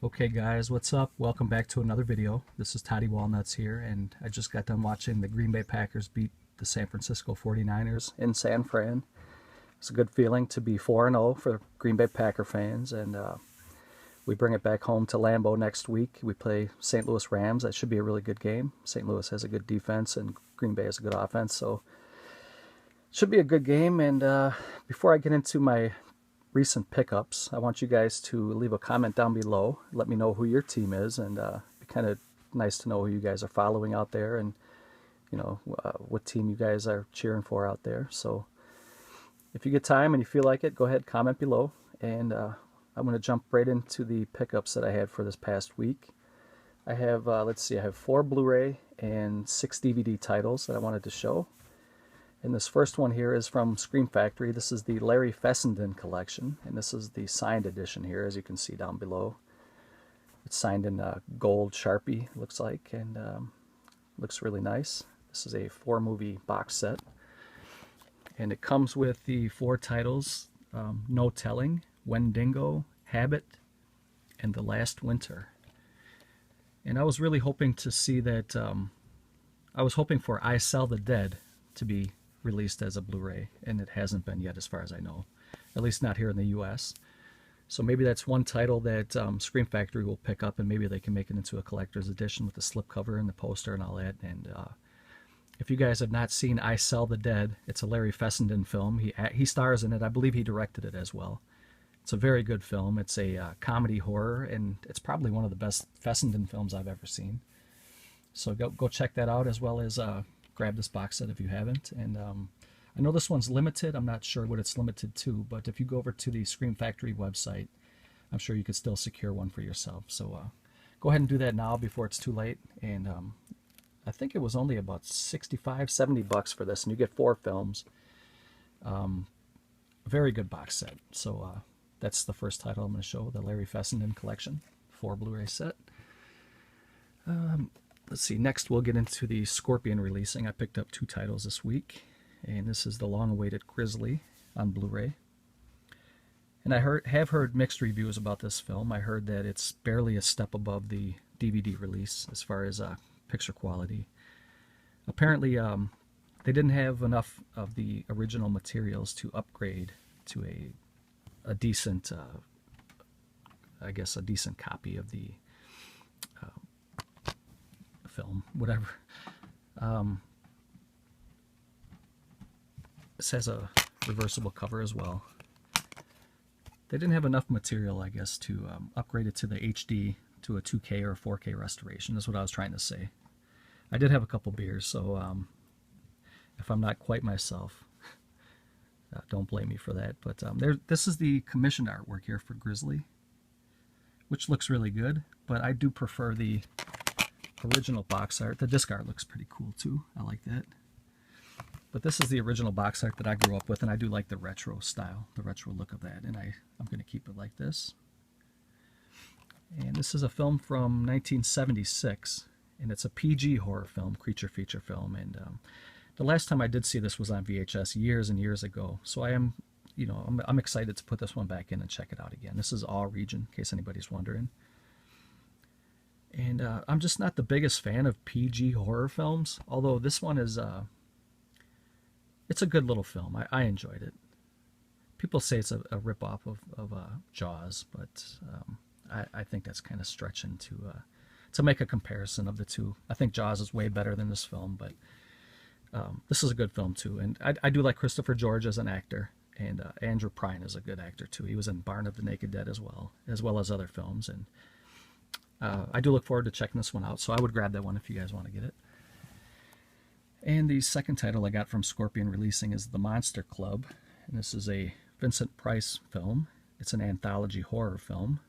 Okay guys, what's up? Welcome back to another video. This is Toddy Walnuts here, and I just got done watching the Green Bay Packers beat the San Francisco 49ers in San Fran. It's a good feeling to be 4-0 for Green Bay Packer fans, and we bring it back home to Lambeau next week. We play St. Louis Rams. That should be a really good game. St. Louis has a good defense, and Green Bay has a good offense, so it should be a good game. And before I get into my recent pickups, I want you guys to leave a comment down below. Let me know who your team is, and it'd be kind of nice to know who you guys are following out there, and what team you guys are cheering for out there. So if you get time and you feel like it, go ahead, comment below, and I'm going to jump right into the pickups that I had for this past week. I have let's see, I have 4 Blu-ray and 6 DVD titles that I wanted to show. And this first one here is from Scream Factory. This is the Larry Fessenden collection, and this is the signed edition here, as you can see down below. It's signed in gold Sharpie, looks like, and looks really nice. This is a 4-movie box set, and it comes with the 4 titles: No Telling, Wendigo, Habit, and The Last Winter. And I was really hoping to see that. I was hoping for I Sell the Dead to be released as a Blu-ray, and it hasn't been yet as far as I know, at least not here in the US. So maybe that's one title that Scream Factory will pick up, and maybe they can make it into a collector's edition with the slipcover and the poster and all that. And if you guys have not seen I Sell the Dead, it's a Larry Fessenden film. He stars in it. I believe he directed it as well. It's a very good film. It's a comedy horror, and it's probably one of the best Fessenden films I've ever seen. So go check that out, as well as grab this box set if you haven't. And I know this one's limited. I'm not sure what it's limited to, but if you go over to the Scream Factory website, I'm sure you could still secure one for yourself. So go ahead and do that now before it's too late. And I think it was only about $65-70 for this, and you get 4 films. Very good box set. So that's the first title I'm going to show, the Larry Fessenden collection, 4 Blu-ray set. Let's see, next we'll get into the Scorpion releasing. I picked up 2 titles this week, and this is the long-awaited Grizzly on Blu-ray. And I have heard mixed reviews about this film. I heard that it's barely a step above the DVD release as far as picture quality. Apparently, they didn't have enough of the original materials to upgrade to a decent, I guess, a decent copy of the film, whatever. This has a reversible cover as well. They didn't have enough material, I guess, to upgrade it to the HD, to a 2K or 4K restoration. That's what I was trying to say. I did have a couple beers, so if I'm not quite myself, don't blame me for that. But this is the commissioned artwork here for Grizzly, which looks really good, but I do prefer the original box art. The disc art looks pretty cool too. I like that. But this is the original box art that I grew up with, and I do like the retro style, the retro look of that, and I'm going to keep it like this. And this is a film from 1976, and it's a PG horror film, creature feature film. And the last time I did see this was on VHS years and years ago, so I am, I'm excited to put this one back in and check it out again. This is all region, in case anybody's wondering. And I'm just not the biggest fan of PG horror films, although this one is, it's a good little film. I enjoyed it. People say it's a ripoff of Jaws, but I think that's kind of stretching to make a comparison of the two. I think Jaws is way better than this film, but this is a good film too. And I do like Christopher George as an actor, and Andrew Prine is a good actor too. He was in Barn of the Naked Dead as well as other films. And I do look forward to checking this one out, so I would grab that one if you guys want to get it. And the second title I got from Scorpion releasing is The Monster Club, and this is a Vincent Price film. It's an anthology horror film,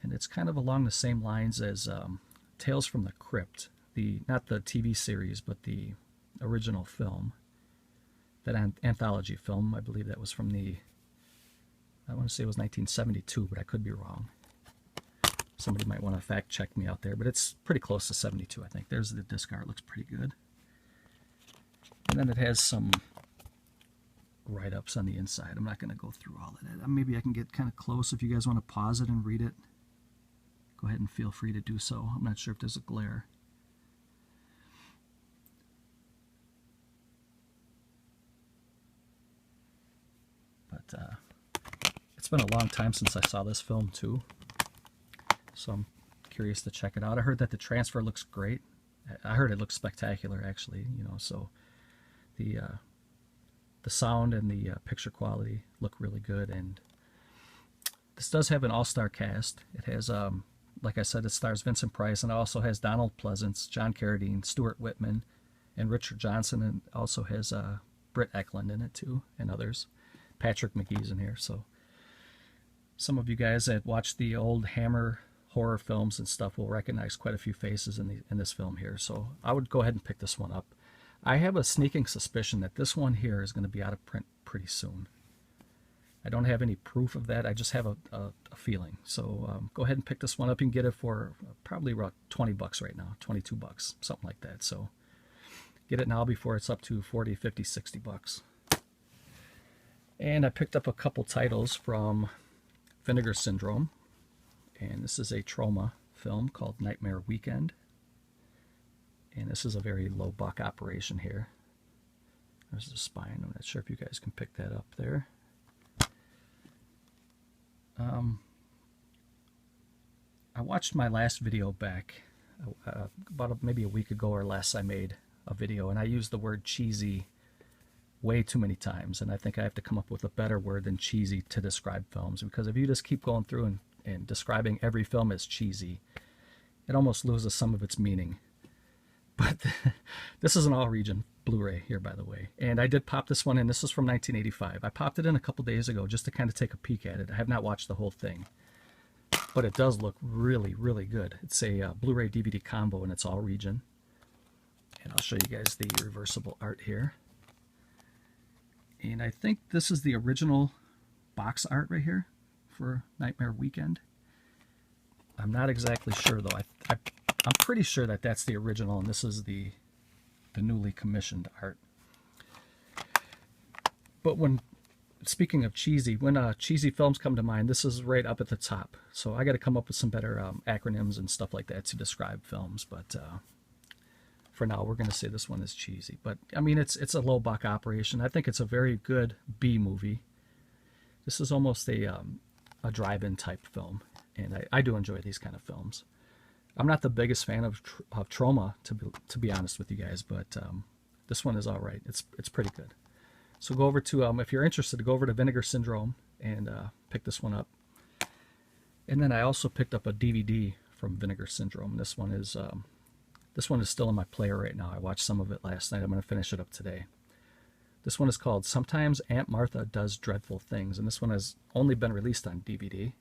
and it's kind of along the same lines as Tales from the Crypt, not the TV series, but the original film, that anthology film. I believe that was from I want to say it was 1972, but I could be wrong. Somebody might want to fact check me out there, but it's pretty close to 72, I think. There's the disc art, looks pretty good. And then it has some write-ups on the inside. I'm not going to go through all of that. Maybe I can get kind of close. If you guys want to pause it and read it, go ahead and feel free to do so. I'm not sure if there's a glare. But it's been a long time since I saw this film too, so I'm curious to check it out. I heard that the transfer looks great. I heard it looks spectacular, actually. You know, so the sound and the picture quality look really good, and this does have an all-star cast. It has, like I said, it stars Vincent Price, and it also has Donald Pleasance, John Carradine, Stuart Whitman, and Richard Johnson, and also has Britt Eklund in it too, and others. Patrick McGee's in here. So some of you guys that watch the old Hammer horror films and stuff will recognize quite a few faces in this film here. So I would go ahead and pick this one up. I have a sneaking suspicion that this one here is going to be out of print pretty soon. I don't have any proof of that. I just have a feeling. So go ahead and pick this one up. You can get it for probably about 20 bucks right now, 22 bucks, something like that. So get it now before it's up to 40, 50, 60 bucks. And I picked up a couple titles from Vinegar Syndrome. And this is a trauma film called Nightmare Weekend. And this is a very low buck operation here. There's the spine. I'm not sure if you guys can pick that up there. I watched my last video back about maybe a week ago or less. I made a video and I used the word cheesy way too many times, and I think I have to come up with a better word than cheesy to describe films, because if you just keep going through and describing every film as cheesy, it almost loses some of its meaning. But this is an all-region Blu-ray here, by the way, and I did pop this one in. This is from 1985. I popped it in a couple days ago just to kind of take a peek at it. I have not watched the whole thing, but it does look really, really good. It's a Blu-ray DVD combo, and it's all region. And I'll show you guys the reversible art here. And I think this is the original box art right here for Nightmare Weekend. I'm not exactly sure, though. I'm pretty sure that that's the original, and this is the newly commissioned art. But when, speaking of cheesy, when cheesy films come to mind, this is right up at the top. So I got to come up with some better acronyms and stuff like that to describe films. But for now, we're going to say this one is cheesy. But I mean, it's a low buck operation. I think it's a very good B movie. This is almost a drive-in type film, and I do enjoy these kind of films. I'm not the biggest fan of trauma, to be honest with you guys, but this one is all right. It's pretty good. So go over to, if you're interested, go over to Vinegar Syndrome and pick this one up. And then I also picked up a DVD from Vinegar Syndrome. This one is still in my player right now. I watched some of it last night. I'm going to finish it up today. This one is called Sometimes Aunt Martha Does Dreadful Things, and this one has only been released on DVD.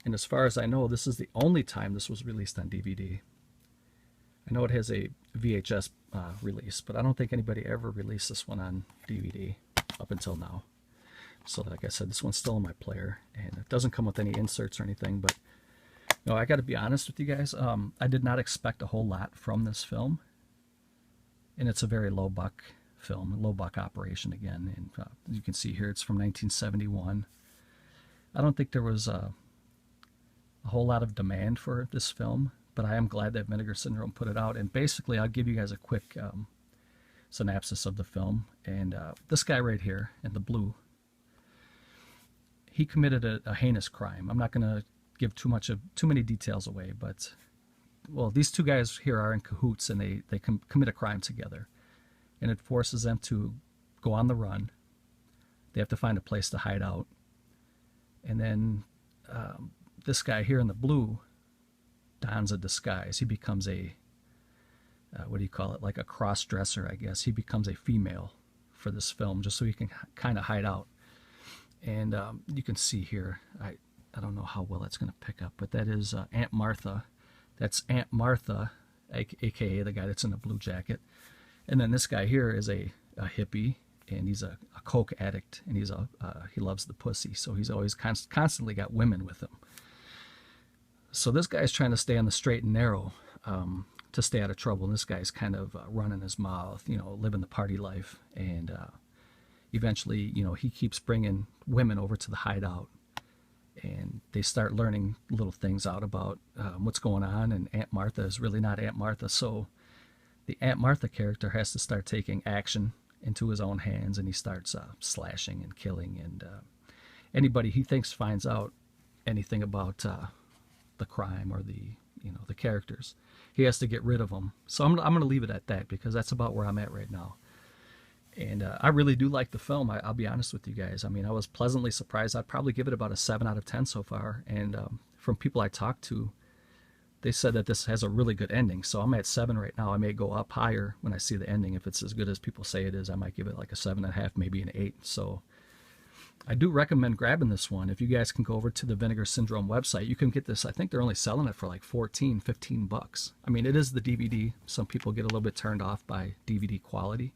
And as far as I know, this is the only time this was released on DVD. I know it has a VHS release, but I don't think anybody ever released this one on DVD up until now. So like I said, this one's still in my player, and it doesn't come with any inserts or anything, but no, I got to be honest with you guys. I did not expect a whole lot from this film, and it's a very low buck film, low buck operation again. And you can see here, it's from 1971. I don't think there was a whole lot of demand for this film, but I am glad that Vinegar Syndrome put it out. And basically, I'll give you guys a quick synopsis of the film. And this guy right here in the blue, he committed a heinous crime. I'm not going to give too many details away, but well, these two guys here are in cahoots, and they commit a crime together, and it forces them to go on the run. They have to find a place to hide out, and then this guy here in the blue dons a disguise. He becomes a what do you call it, like a cross-dresser, I guess. He becomes a female for this film just so he can kind of hide out. And you can see here, I don't know how well that's going to pick up, but that is Aunt Martha. That's Aunt Martha, aka the guy that's in the blue jacket. And then this guy here is a hippie, and he's a coke addict, and he loves the pussy, so he's always constantly got women with him. So this guy's trying to stay on the straight and narrow to stay out of trouble, and this guy's kind of running his mouth, you know, living the party life, and eventually, you know, he keeps bringing women over to the hideout, and they start learning little things out about what's going on. And Aunt Martha is really not Aunt Martha, so the Aunt Martha character has to start taking action into his own hands, and he starts slashing and killing, and anybody he thinks finds out anything about the crime or the, you know, the characters, he has to get rid of them. So I'm going to leave it at that, because that's about where I'm at right now. And I really do like the film. I'll be honest with you guys. I mean, I was pleasantly surprised. I'd probably give it about a 7 out of 10 so far. And from people I talked to, they said that this has a really good ending. So I'm at 7 right now. I may go up higher when I see the ending. If it's as good as people say it is, I might give it like a 7.5, maybe an 8. So I do recommend grabbing this one. If you guys can go over to the Vinegar Syndrome website, you can get this. I think they're only selling it for like 14, 15 bucks. I mean, it is the DVD. Some people get a little bit turned off by DVD quality.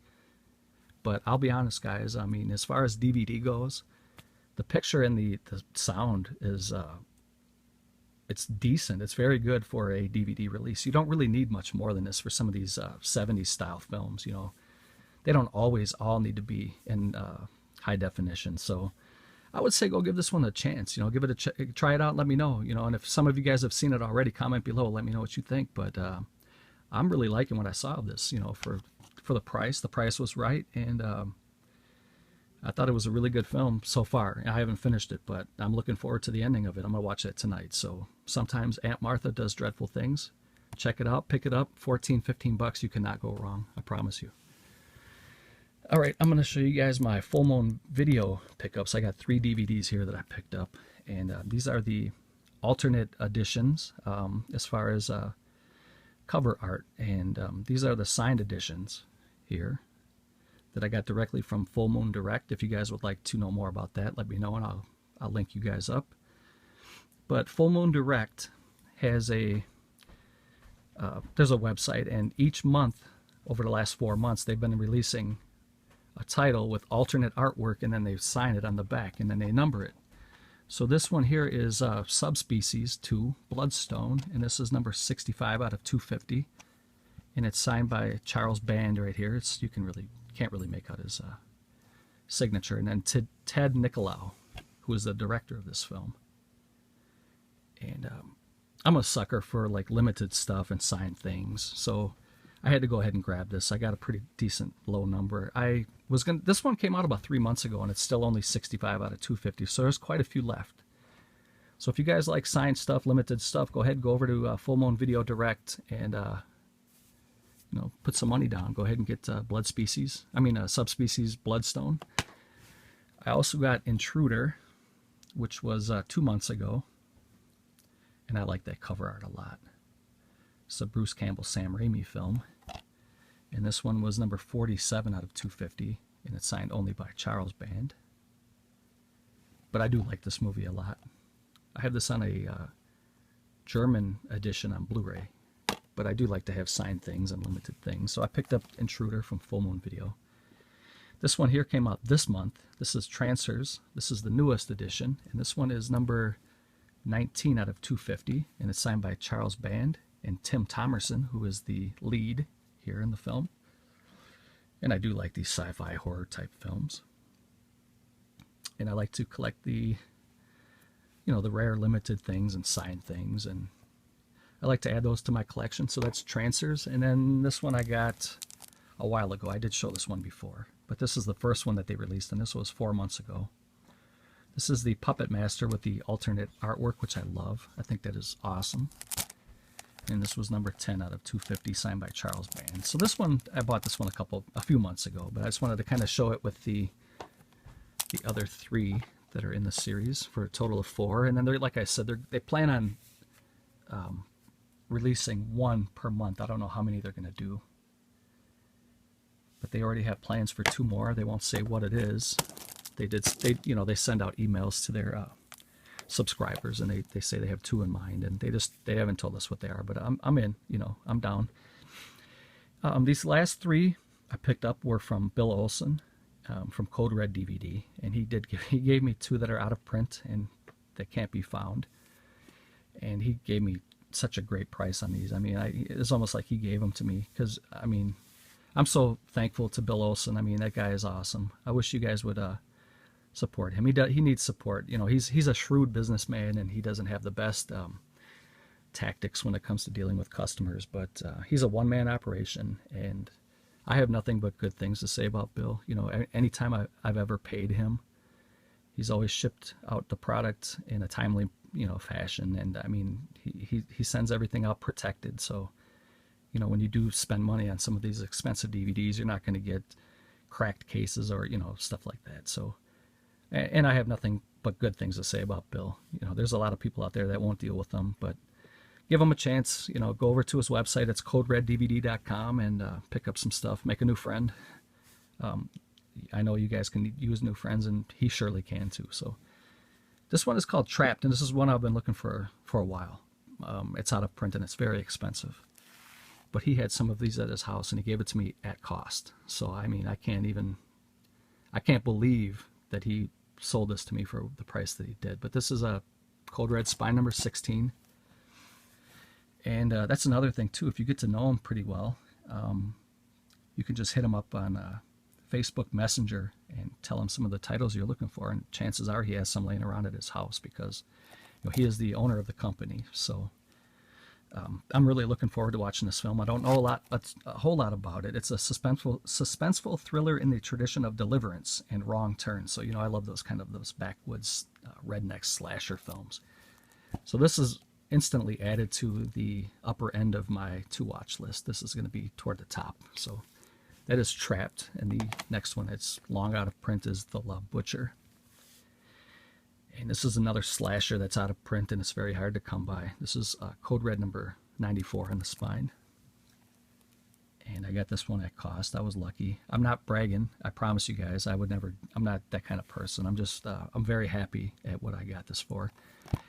But I'll be honest, guys, I mean, as far as DVD goes, the picture and the sound is, it's decent. It's very good for a DVD release. You don't really need much more than this for some of these 70s style films, you know. They don't always all need to be in high definition. So I would say go give this one a chance, you know, give it a try it out, let me know, you know. And if some of you guys have seen it already, comment below, let me know what you think. But I'm really liking what I saw of this, you know, for the price. The price was right, and I thought it was a really good film so far. I haven't finished it, but I'm looking forward to the ending of it. I'm going to watch that tonight. So sometimes Aunt Martha does dreadful things. Check it out, pick it up, 14, 15 bucks. You cannot go wrong, I promise you. All right, I'm going to show you guys my Full Moon Video pickups. I got 3 DVDs here that I picked up, and these are the alternate editions as far as cover art, and these are the signed editions here that I got directly from Full Moon Direct. If you guys would like to know more about that, let me know, and I'll link you guys up. But Full Moon Direct has a there's a website, and each month over the last 4 months they've been releasing a title with alternate artwork, and then they sign it on the back, and then they number it. So this one here is Subspecies 2 Bloodstone, and this is number 65 out of 250, and it's signed by Charles Band right here. You can't really make out his signature. And then Ted Nicolau, who is the director of this film. And I'm a sucker for like limited stuff and signed things, so I had to go ahead and grab this. I got a pretty decent low number. This one came out about 3 months ago, and it's still only 65 out of 250, so there's quite a few left. So if you guys like signed stuff, limited stuff, go ahead and go over to Full Moon Video Direct and you know, put some money down. Go ahead and get Subspecies Bloodstone. I also got Intruder, which was 2 months ago, and I like that cover art a lot. It's a Bruce Campbell, Sam Raimi film, and this one was number 47 out of 250, and it's signed only by Charles Band. But I do like this movie a lot. I have this on a German edition on Blu-ray, but I do like to have signed things and limited things. So I picked up Intruder from Full Moon Video. This one here came out this month. This is Trancers. This is the newest edition, and this one is number 19 out of 250, and it's signed by Charles Band and Tim Thomerson, who is the lead here in the film. And I do like these sci-fi horror type films. And I like to collect the, you know, the rare limited things and signed things, and I like to add those to my collection. So that's Trancers. And then this one I got a while ago. I did show this one before, but this is the first one that they released, and this was 4 months ago. This is the Puppet Master with the alternate artwork, which I love. I think that is awesome. And this was number 10 out of 250, signed by Charles Band. So this one, I bought this one a few months ago, but I just wanted to kind of show it with the other 3 that are in the series for a total of 4. And then they're, like I said, they plan on releasing 1 per month. I don't know how many they're going to do, but they already have plans for 2 more. They won't say what it is. They send out emails to their subscribers, and they say they have 2 in mind, and they haven't told us what they are, but I'm in, you know, I'm down. These last 3 I picked up were from Bill Olson from Code Red DVD, and he gave me 2 that are out of print and that can't be found, and he gave me such a great price on these. I mean, it's almost like he gave them to me, because I mean, I'm so thankful to Bill Olson. I mean, that guy is awesome. I wish you guys would support him. He needs support. You know, he's a shrewd businessman, and he doesn't have the best tactics when it comes to dealing with customers. But he's a one-man operation, and I have nothing but good things to say about Bill. You know, anytime I've ever paid him, he's always shipped out the product in a timely, you know, fashion. And I mean, he sends everything out protected. So, you know, when you do spend money on some of these expensive DVDs, you're not going to get cracked cases or, you know, stuff like that. So, and I have nothing but good things to say about Bill. You know, there's a lot of people out there that won't deal with them, but give him a chance. You know, go over to his website. It's codereddvd.com and pick up some stuff. Make a new friend. I know you guys can use new friends, and he surely can too. So this one is called Trapped, and this is one I've been looking for a while. It's out of print, and it's very expensive. But he had some of these at his house, and he gave it to me at cost. So, I mean, I can't believe that he sold this to me for the price that he did. But this is a Code Red spine number 16. And that's another thing, too. If you get to know him pretty well, you can just hit him up on Facebook Messenger and tell him some of the titles you're looking for. And chances are he has some laying around at his house because, you know, he is the owner of the company. So I'm really looking forward to watching this film. I don't know a whole lot about it. It's a suspenseful thriller in the tradition of Deliverance and Wrong Turn. So, you know, I love those backwoods redneck slasher films. So this is instantly added to the upper end of my to-watch list. This is going to be toward the top. So that is Trapped. And the next one that's long out of print is The Love Butcher. And this is another slasher that's out of print, and it's very hard to come by. This is Code Red number 94 in the spine. And I got this one at cost. I was lucky. I'm not bragging. I promise you guys, I'm not that kind of person. I'm very happy at what I got this for.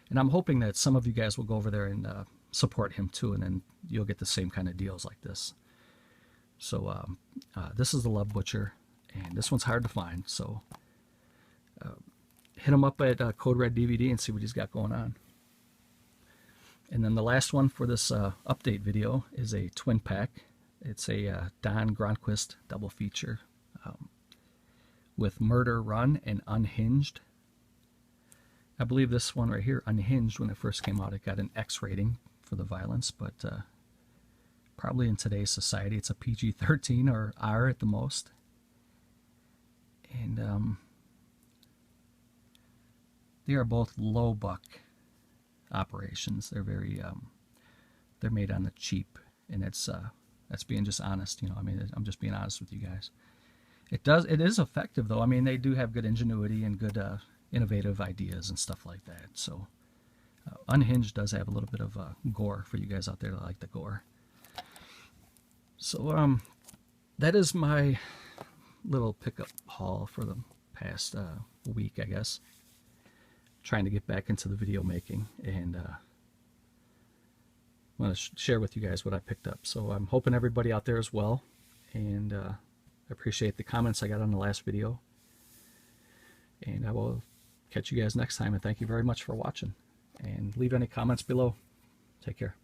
And I'm hoping that some of you guys will go over there and support him too, and then you'll get the same kind of deals like this. So this is The Love Butcher, and this one's hard to find. So hit him up at Code Red DVD and see what he's got going on. And then the last one for this update video is a twin pack. It's a Don Gronquist double feature with Murder Run and Unhinged. I believe this one right here, Unhinged, when it first came out, it got an X rating for the violence, but probably in today's society it's a PG-13 or R at the most. And they are both low buck operations. They're very they're made on the cheap, and that's being just honest. You know, I mean, I'm just being honest with you guys. It is effective though. I mean, they do have good ingenuity and good innovative ideas and stuff like that. So Unhinged does have a little bit of gore for you guys out there that like the gore. So that is my little pickup haul for the past week, I guess. Trying to get back into the video making, and I want to share with you guys what I picked up. So I'm hoping everybody out there as well, and I appreciate the comments I got on the last video, and I will catch you guys next time, and thank you very much for watching, and leave any comments below. Take care.